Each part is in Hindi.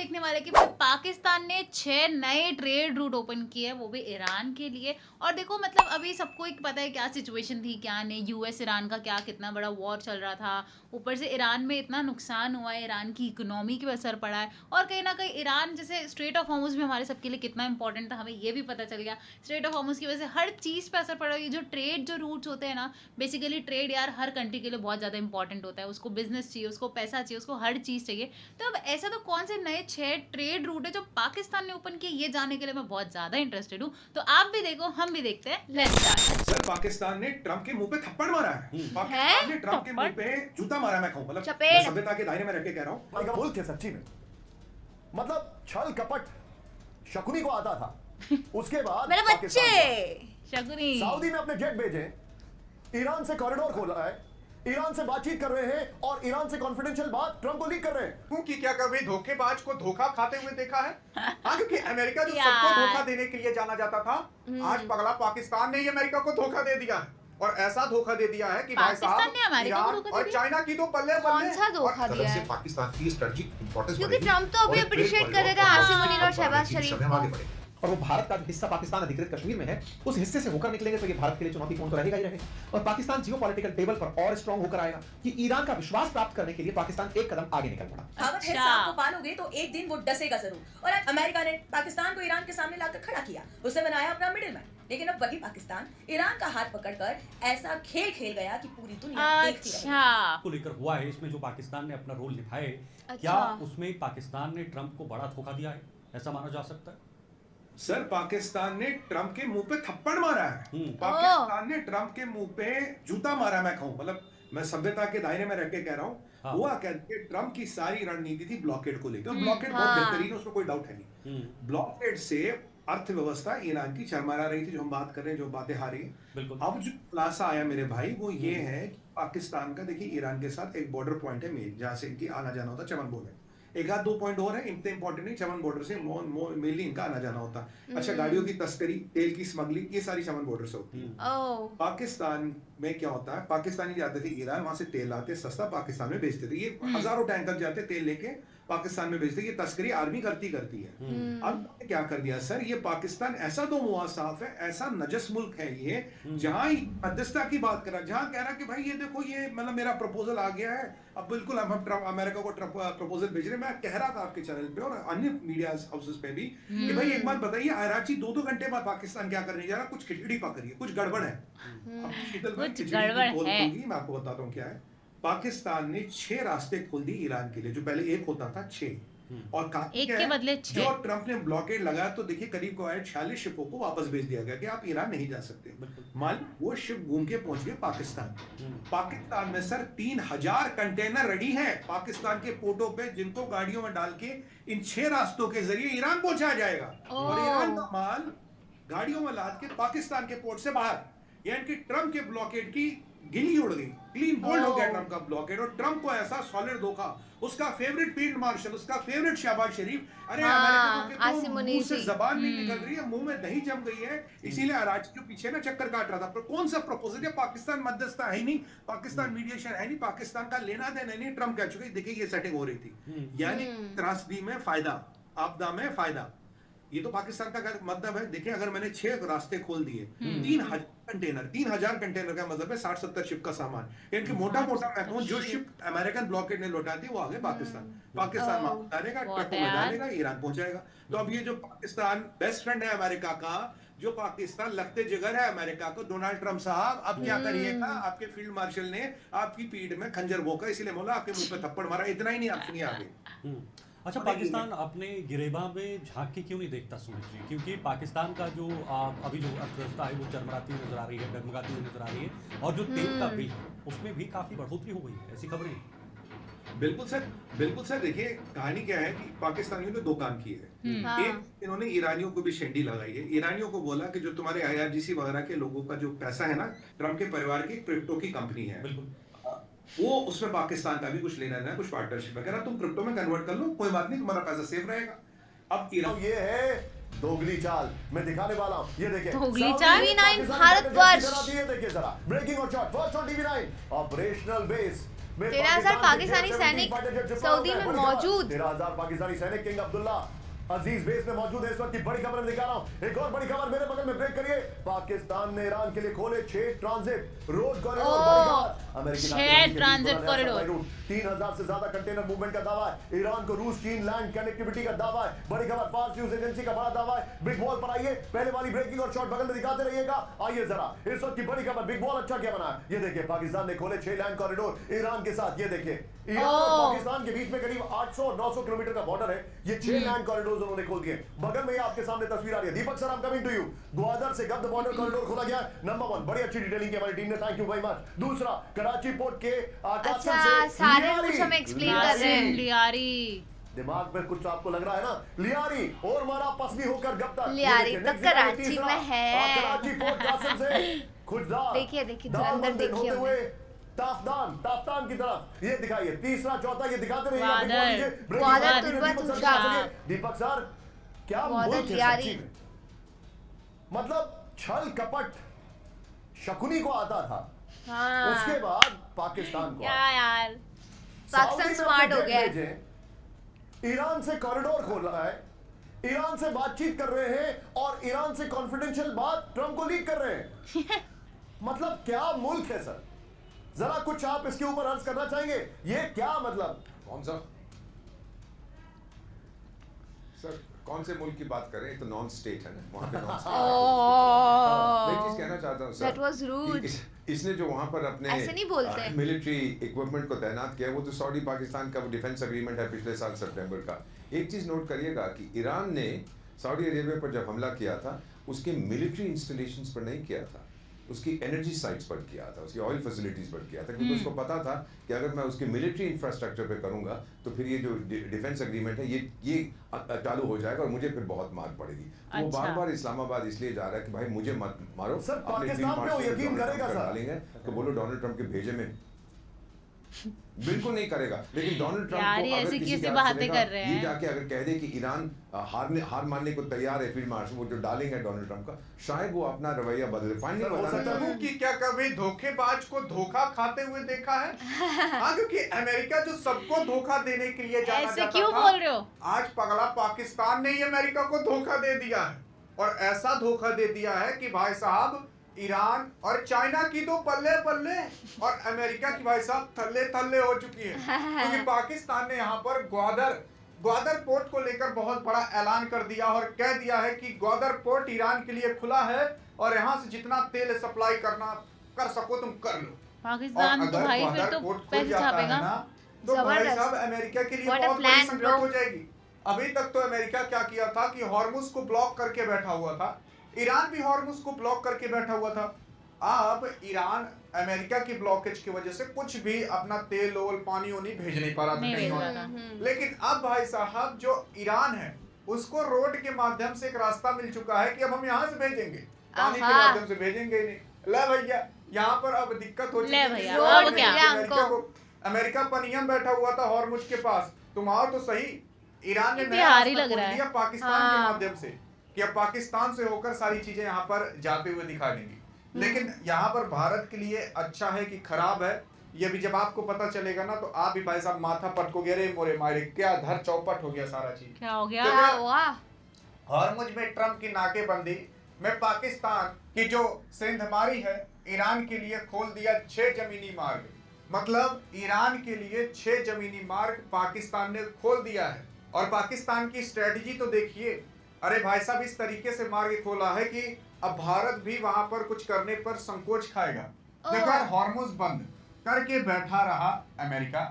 देखने वाले कि भाई पाकिस्तान ने 6 नए ट्रेड रूट ओपन किए हैं, वो भी ईरान के लिए। और देखो मतलब अभी सबको एक पता है क्या सिचुएशन थी, क्या नहीं, यूएस ईरान का क्या कितना बड़ा वॉर चल रहा था। ऊपर से ईरान में इतना नुकसान हुआ है, ईरान की इकोनॉमी पे असर पड़ा है। और कहीं ना कहीं ईरान जैसे स्ट्रेट ऑफ हॉर्मुज भी हमारे सबके लिए कितना इंपॉर्टेंट था, हमें ये भी पता चल गया। स्ट्रेट ऑफ हॉर्मुज की वजह से हर चीज़ पे असर पड़ रहा है। ये जो ट्रेड जो रूट्स होते हैं ना, बेसिकली ट्रेड यार हर कंट्री के लिए बहुत ज़्यादा इंपॉर्टेंट होता है। उसको बिजनेस चाहिए, उसको पैसा चाहिए, उसको हर चीज़ चाहिए। तो अब ऐसा तो कौन से नए 6 ट्रेड रूट है जो पाकिस्तान ने ओपन किए, ये जानने के लिए मैं बहुत ज्यादा इंटरेस्टेड हूँ। तो आप भी देखो, हम भी देखते हैं। Let's start. सर पाकिस्तान ने ट्रंप के मुंह पे थप्पड़ मारा है। पाकिस्तान ने ट्रंप के मुंह पे जूता मारा है। मैं कहूं मतलब मैं चपेट। सभ्यता के दायरे में रह के कह रहा हूं। मुल्क है सच्ची में, मतलब छल कपट शकुनी को आता था। उसके बाद मेरे बच्चे पाकिस्तान शकुनी सऊदी में अपने जेट भेजे, ईरान से कॉरिडोर खोला है, ईरान से बातचीत कर रहे हैं और ईरान से कॉन्फिडेंशियल बात ट्रंप को लीक कर रहे हैं। क्योंकि क्या कभी धोखेबाज को धोखा खाते हुए देखा है? हाँ, क्योंकि अमेरिका जो यार। सबको धोखा देने के लिए जाना जाता था, आज पगला पाकिस्तान ने ही अमेरिका को धोखा दे दिया है। और ऐसा धोखा दे दिया है कि भाई पाकिस्तान साहब ने अमेरिका को ईरान धोखा दे और दिया? चाइना की तो बल्ले कौन बल्ले। सा धोखा और दिया से है? पाकिस्तान की स्ट्रेटेजिक इंपॉर्टेंस क्योंकि बढ़ेगी ट्रम्प तो अभी और एक अप्रिशिएट ट्रेड कर रहे थे कॉरिडोर आसिम और मुनीर और शहबाज एक शरीफ समय हम आगे को। बढ़ेंगे। और वो भारत का हिस्सा पाकिस्तान अधिकृत कश्मीर में है, उस हिस्से से होकर निकलेंगे तो ये भारत के लिए चुनौतीपूर्ण तो रहेगा ही रहेगा। और पाकिस्तान जियोपॉलिटिकल टेबल पर और स्ट्रांग होकर आएगा कि ईरान का विश्वास प्राप्त करने के लिए पाकिस्तान एक कदम आगे निकल पड़ा। कहावत है, सांप को पालोगे तो एक दिन वो डसेगा जरूर। और आज अमेरिका ने पाकिस्तान को ईरान के सामने लाकर खड़ा किया, उससे बनाया अपना मिडिल मैन। लेकिन अब वही पाकिस्तान ईरान का हाथ पकड़कर ऐसा खेल खेल गया कि पूरी दुनिया देखती रही। अच्छा को लेकर हुआ है, इसमें जो पाकिस्तान ने अपना रोल निभाए, क्या उसमें पाकिस्तान ने ट्रंप को बड़ा धोखा दिया है, ऐसा माना जा सकता है? सर पाकिस्तान ने ट्रंप के मुंह पे थप्पड़ मारा है। पाकिस्तान ने ट्रंप के मुंह पे जूता मारा है। मैं कहूं मतलब मैं सभ्यता के दायरे में रह के कह रहा हूं। हाँ। हुआ क्या कि ट्रंप की सारी रणनीति थी ब्लॉकेड को लेकर। ब्लॉकेड बहुत बेहतरीन है, उसमें कोई डाउट है नहीं। ब्लॉकेड से अर्थव्यवस्था ईरान की चरमरा रही थी, जो हम बात कर रहे हैं, जो बातें हारी। बिल्कुल। अब जो खुलासा आया मेरे भाई वो ये है कि पाकिस्तान का देखिए ईरान के साथ एक बॉर्डर पॉइंट है मेन, जहां से इनकी आना जाना होता है। चमन बोर्ड है, एक आध दो पॉइंट और है, इतने इंपॉर्टेंट नहीं। चमन बॉर्डर से मेनली इनका आना जाना होता है। अच्छा, गाड़ियों की तस्करी, तेल की स्मगलिंग, ये सारी चमन बॉर्डर से होती है। पाकिस्तान में क्या होता है, पाकिस्तानी जाते थे ईरान, वहां से तेल लाते सस्ता, पाकिस्तान में बेचते थे। ये हजारों टैंकर जाते तेल लेके पाकिस्तान में बेचते। ये तस्करी आर्मी करती है। अब क्या कर दिया सर, ये पाकिस्तान ऐसा तो मुआ साफ है, ऐसा नजस मुल्क है ये, जहां मध्यस्थता की बात कर रहा है, जहां कह रहा कि भाई ये देखो, ये मतलब मेरा प्रपोजल आ गया है, अब बिल्कुल हम अमेरिका को प्रपोजल भेज रहे हैं। मैं कह रहा था आपके चैनल पे और अन्य मीडिया हाउसेस पे भी कि भाई एक बात बताइए, आराची 2-2 घंटे बाद पाकिस्तान क्या करने जा रहा है? कुछ खिचड़ी पक रही है, कुछ गड़बड़ है। अब शीतल भाई, कुछ खिचड़ी गड़बड़ की खोल है। होगी, मैं आपको बताता हूँ क्या है। पाकिस्तान ने 6 रास्ते खोल दिए ईरान के लिए, जो पहले एक होता था 6। और एक के बदले 6। जो ट्रंप ने ब्लॉकेड लगाया तो देखिए करीब को 46 शिपों को वापस भेज दिया गया कि आप ईरान नहीं जा सकते। मान वो शिप घूम के पहुंच गए पाकिस्तान। पाकिस्तान में सर 3000 कंटेनर रेडी है पाकिस्तान के पोर्टों पे, जिनको गाड़ियों में डाल के इन 6 रास्तों के जरिए ईरान पहुंचाया जाएगा। और ईरान का माल गाड़ियों में लाद के पाकिस्तान के पोर्ट से बाहर, यानी कि ट्रंप के ब्लॉकेड की गिल्ली उड़ गई, क्लीन बोल्ड हो गया ट्रंप का ब्लॉकेड। और ट्रंप को ऐसा सॉलिड धोखा, उसका फेवरेट फील्ड मार्शल, उसका फेवरेट शहबाज शरीफ, अरे अमेरिका आसिम तो मुनीर मुंह से जी। जबान नहीं निकल रही है, मुंह में दही जम गई है, इसीलिए अराची के पीछे ना चक्कर काट रहा था। पर कौन सा प्रपोजल है? पाकिस्तान मध्यस्थता है ही नहीं, पाकिस्तान मीडिएशन है नहीं, पाकिस्तान का लेना देना नहीं। ट्रंप कह चुके देखिए ये सेटिंग हो रही थी, यानी त्रासदी में फायदा, आपदा में फायदा। ये तो पाकिस्तान का मतलब है। देखिए अगर मैंने 6 रास्ते खोल दिए, 3000 कंटेनर का मतलब है 60-70 शिप का सामान, यानी मोटा मोटा मैं कहूं जो शिप अमेरिकन ब्लॉकेड ने लौटा दी वो आगे पाकिस्तान में डालेगा, ट्रकों में डालेगा, ईरान पहुंचाएगा। तो अब ये जो पाकिस्तान बेस्ट फ्रेंड है अमेरिका का, जो पाकिस्तान लगते जिगर है अमेरिका को, डोनाल्ड ट्रंप साहब अब क्या करिएगा? आपके फील्ड मार्शल ने आपकी पीठ में खंजर भोंका, इसलिए बोला आपके मुंह पे थप्पड़ मारा। इतना ही नहीं, आप सुनिए आगे। अच्छा, पाकिस्तान अपने गिरेबा में झांक के क्यों नहीं देखता सुमित जी? क्योंकि पाकिस्तान का जो अभी जो अर्थव्यवस्था है वो चरमराती नजर आ रही है, डगमगाती हुई नजर आ रही है, और जो तेल का बिल उसमें भी काफी बढ़ोतरी हो गई है, ऐसी खबरें। बिल्कुल सर, देखिए कहानी क्या है कि पाकिस्तानियों ने 2 काम किए हैं। एक, इन्होंने ईरानियों को भी शेंडी लगाई है। ईरानियों को बोला कि जो तुम्हारे IRGC वगैरह के लोगों का जो पैसा है ना, ट्रंप के परिवार की क्रिप्टो की कंपनी है, वो उसमें पाकिस्तान का भी कुछ लेना है, कुछ पार्टनरशिप वगैरह, तुम क्रिप्टो में कन्वर्ट कर लो, कोई बात नहीं, तुम्हारा पैसा सेफ रहेगा। अब ईरान ये है दोगली चाल, मैं दिखाने वाला हूँ। ये देखिए दोगली चाल? TV9 भारतवर्ष। ये देखिए जरा ब्रेकिंग और shot first on TV9 operational base में 13,000 पाकिस्तानी के सैनिक फाइटर जेट चिपका सऊदी हुआ है। में बड़ी खबर, मौजूद। 13,000 पाकिस्तानी सैनिक किंग अब्दुल्ला अजीज बेस में मौजूद है। इस वक्त की बड़ी खबर मैं दिखा रहा हूं। एक और बड़ी खबर मेरे बगल में, ब्रेक करिए। पाकिस्तान ने ईरान के लिए खोले 6 ट्रांजिट रोड कॉरिडोर। अमेरिकी 6 ट्रांजिट कॉरिडोर, 3000 से ज्यादा कंटेनर मूवमेंट का दावा है। ईरान को रूस चीन लैंड कनेक्टिविटी का दावा है। बड़ी खबर फास्ट न्यूज एजेंसी का बड़ा दावा है। बिग बॉल पर आइए, पहले वाली ब्रेकिंग और शॉर्ट बगल में दिखाते रहिएगा। आइए जरा इस वक्त की बड़ी खबर, बिग बॉल अच्छा क्या बना है ये देखिए। पाकिस्तान ने खोले 6 लैंड कॉरिडोर ईरान के साथ। ये देखिए ईरान और पाकिस्तान के बीच में करीब 800 और 900 किलोमीटर का बॉर्डर है। ये 6 लैंड कॉरिडोर उन्होंने खोल दिए। बगल में ये आपके सामने तस्वीर आ रही है। Deepak sir, I am coming to you. Gwadar से गब्द बॉर्डर कॉरिडोर खोला गया। नंबर 1, बड़ी अच्छी डिटेलिंग की हमारी टीम ने, थैंक यू वेरी मच। दूसरा, कराची पोर्ट के आकाशम अच्छा, से सारे लियारी। रूल्स हमें एक्सप्लेन कर रहे हैं। लियारी दिमाग में कुछ आपको लग रहा है ना, लियारी और मारा पसली होकर गब तक। लियारी ये तो देखिए, next कराची तीसरा, में है। कराची पोर्ट कासिम से खुशदार। देखिए, देखिए, दाल जलंधर मंदिर देखिए होते हमें। हुए ताफ्तान की तरफ। ये दिखाइए तीसरा चौथा, ये दिखाते रहिए। आप ग्वादर, लीजिए, breaking ग्वादर, news, तुर्बत, दीपक सर उषा। चलिए। दीपक सर, क्या ग्वादर, मुल्क है लियारी। सच्ची में। मतलब छल कपट शकुनी को आता था, हाँ। उसके बाद पाकिस्तान को क्या आता। यार, सऊदी पाकिस्तान में स्मार्ट अपने हो गया है। जेट भेजे, ईरान से कॉरिडोर खोल रहा है, ईरान से बातचीत कर रहे हैं और ईरान से कॉन्फिडेंशियल बात ट्रंप को लीक कर रहे हैं। मतलब क्या मुल्क है सर, जरा कुछ आप इसके ऊपर अर्ज करना चाहेंगे। ये क्या मतलब, कौन सा सर, कौन से मुल्क की बात करें? तो नॉन स्टेट है ना, वहाँ पे नॉन स्टेट। मैं एक चीज कहना चाहता हूँ सर, That was rude. कि इसने जो वहाँ पर अपने ऐसे नहीं बोलते। मिलिट्री इक्विपमेंट को तैनात किया, वो तो सऊदी पाकिस्तान का वो डिफेंस एग्रीमेंट है पिछले साल सितंबर का। एक चीज नोट करिएगा कि ईरान ने सऊदी अरेबिया पर जब हमला किया था, उसके मिलिट्री इंस्टॉलेशंस पर नहीं किया था, उसकी एनर्जी साइट्स पर किया था, उसकी ऑयल फैसिलिटीज पर किया था, क्योंकि उसको पता था कि अगर मैं उसके मिलिट्री इंफ्रास्ट्रक्चर पे करूंगा तो फिर ये जो डिफेंस एग्रीमेंट है ये चालू हो जाएगा और मुझे फिर बहुत मार पड़ेगी। तो वो अच्छा। बार बार इस्लामाबाद इसलिए जा रहा है कि भाई मुझे मत मारो। सर, अपने पाकिस्तान field पे वो marshal यकीन डोनाल्ड करेगा ट्रंप सर? डालेंगे तो बोलो डोनाल्ड ट्रंप के भेजे में बिल्कुल नहीं करेगा। लेकिन डोनाल्ड ट्रंप यार, को ये अगर ऐसी किसी कैसी की बात बातें सुनेगा, कर रहे ये हैं। जाके अगर कह दे कि ईरान हार मानने को तैयार है, फील्ड मार्शल वो जो डालेंगे डोनाल्ड ट्रंप का, शायद वो अपना रवैया बदले। फाइनली सर, हो सकता है प्रभु की क्या कभी धोखेबाज को धोखा खाते हुए देखा है? हाँ, क्योंकि अमेरिका जो सबको धोखा देने के लिए जाना ऐसे जाता क्यों था, बोल रहे हो? आज पगला पाकिस्तान ने ही अमेरिका को धोखा दे दिया है। और ऐसा धोखा दे दिया है कि भाई साहब ईरान और चाइना की तो पल्ले पल्ले और अमेरिका की भाई साहब थल्ले थल्ले हो चुकी है। क्योंकि पाकिस्तान ने यहाँ पर ग्वादर पोर्ट को लेकर बहुत बड़ा ऐलान कर दिया और कह दिया है कि ग्वादर पोर्ट ईरान के लिए खुला है और यहाँ से जितना तेल सप्लाई कर सको तुम कर लो। पाकिस्तान तो अगर भाई फिर ग्वादर तो पोर्ट खुल पैसे जाता है छापेगा। ना, तो भाई जबरदस्त। साहब अमेरिका के लिए What a बहुत बड़ी plan, संकट bro. हो जाएगी। अभी तक तो अमेरिका क्या किया था कि हॉर्मुज को ब्लॉक करके बैठा हुआ था, ईरान भी हॉर्मुज को ब्लॉक करके बैठा हुआ था। अब ईरान अमेरिका की ब्लॉकेज की वजह से कुछ भी अपना तेल ओल पानी वानी भेज नहीं पा रहा था नहीं कहीं भेज और। रहा था। लेकिन अब भाई साहब जो ईरान है उसको रोड के माध्यम से एक रास्ता मिल चुका है कि अब हम यहाँ से भेजेंगे, पानी के आहा। माध्यम से भेजेंगे ही नहीं। ले भैया, यहाँ पर अब दिक्कत हो चुकी ले है। भैया, किसी अब और क्या? ने अमेरिका हमको। को अमेरिका पनियम बैठा हुआ था हॉर्मुज के पास, तुम आओ तो सही। ईरान ने ये नया बिहार ही रास्ता लग खोल रहा है। दिया पाकिस्तान के हाँ। माध्यम से कि अब पाकिस्तान से होकर सारी चीजें यहाँ पर जाते हुए दिखा देंगी। लेकिन यहाँ पर भारत के लिए अच्छा है कि खराब है, ये भी जब आपको पता चलेगा ना तो आप भी भाई साहब माथा पटकोगे, रे मोरे मारे क्या धर चौपट हो गया सारा चीज। क्या हो गया? क्या हुआ? हॉर्मुज में ट्रंप की नाकेबंदी में पाकिस्तान की जो सेंधमारी है, ईरान के लिए खोल दिया 6 जमीनी मार्ग। मतलब ईरान के लिए 6 जमीनी मार्ग पाकिस्तान ने खोल दिया है। और पाकिस्तान की स्ट्रेटजी तो देखिए, अरे भाई साहब इस तरीके से मार्ग खोला है कि अब भारत भी वहां पर कुछ करने पर संकोच खाएगा। देखो यार, हॉर्मुज बंद करके बैठा रहा अमेरिका,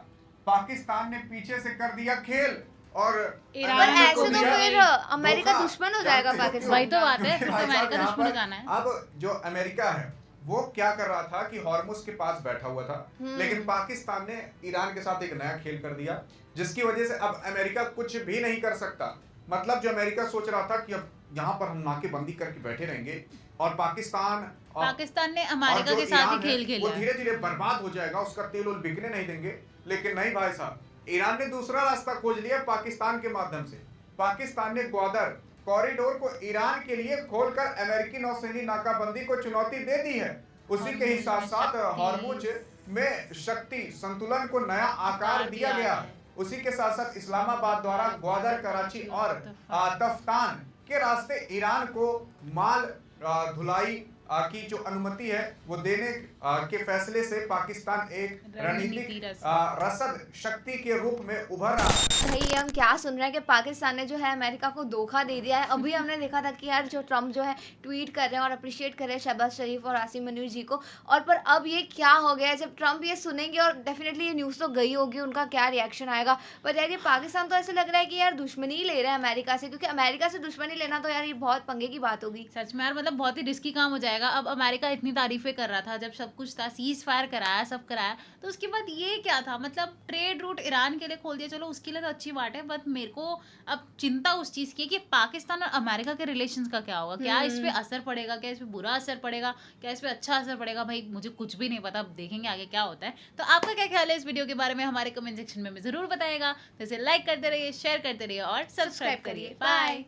पाकिस्तान ने पीछे से कर दिया खेल और ईरान पर ने ऐसे को तो दिया फिर अमेरिका धोखा। दुश्मन हो जाएगा जानते हो पाकिस्तान वही तो का। बात है, फिर तो भाई साहब अमेरिका यहाँ दुश्मन पर लगाना है। अब जो अमेरिका है वो क्या कर रहा था कि हॉर्मुज के पास बैठा हुआ था, लेकिन पाकिस्तान ने ईरान के साथ एक नया खेल कर दिया, जिसकी वजह से अब अमेरिका कुछ भी नहीं कर सकता। मतलब जो अमेरिका सोच रहा था कि अब यहाँ पर हम नाकेबंदी करके बैठे रहेंगे और पाकिस्तान ने और अमेरिका जो के साथ ही ईरान है, खेल खेला वो है। धीरे धीरे बर्बाद हो जाएगा, उसका तेल उल बिकने नहीं देंगे। लेकिन नहीं भाई साहब, ईरान ने दूसरा रास्ता खोज लिया पाकिस्तान के माध्यम से। पाकिस्तान ने ग्वादर कॉरिडोर को ईरान के लिए खोलकर अमेरिकी नौसेनी नाकाबंदी को चुनौती दे दी है। उसी के ही साथ साथ हॉर्मुज में शक्ति संतुलन को नया आकार दिया गया। उसी के साथ साथ इस्लामाबाद द्वारा ग्वादर, कराची और तफ्तान के रास्ते ईरान को माल ढुलाई की जो अनुमति है वो देने के फैसले से पाकिस्तान एक रणनीतिक रसद शक्ति के रूप में उभर रहा है। भाई हम क्या सुन रहे हैं कि पाकिस्तान ने जो है अमेरिका को धोखा दे दिया है। अभी हमने देखा था कि यार जो ट्रम्प जो है ट्वीट कर रहे हैं और अप्रिशिएट कर रहे हैं शहबाज शरीफ और आसिम मुनीर जी को, और पर अब ये क्या हो गया है जब ट्रम्प ये सुनेंगे, और डेफिनेटली ये न्यूज़ तो गई होगी, उनका क्या रिएक्शन आएगा। पर यार ये पाकिस्तान तो ऐसे लग रहा है कि यार दुश्मनी ले रहा है अमेरिका से, क्योंकि अमेरिका से दुश्मनी लेना तो यार ये बहुत पंगे की बात होगी। सच में यार मतलब बहुत ही रिस्की काम हो जाएगा। अब अमेरिका इतनी तारीफें कर रहा था जब सब कुछ था, सीज फायर कराया, सब कराया, तो उसके बाद ये क्या था, मतलब ट्रेड रूट ईरान के लिए खोल दिया, चलो उसके लिए तो अच्छी बात है, बट मेरे को अब चिंता उस चीज़ की है कि पाकिस्तान और अमेरिका के रिलेशंस का क्या होगा, क्या इस पे असर पड़ेगा, क्या इस पे बुरा असर पड़ेगा, क्या इस पे अच्छा असर पड़ेगा, भाई मुझे कुछ भी नहीं पता, अब देखेंगे आगे क्या होता है। तो आपका क्या ख्याल है इस वीडियो के बारे में, हमारे कमेंट सेक्शन में जरूर बताएगा। तो इसे लाइक करते रहिए, शेयर करते रहिए और सब्सक्राइब करिए। बाय।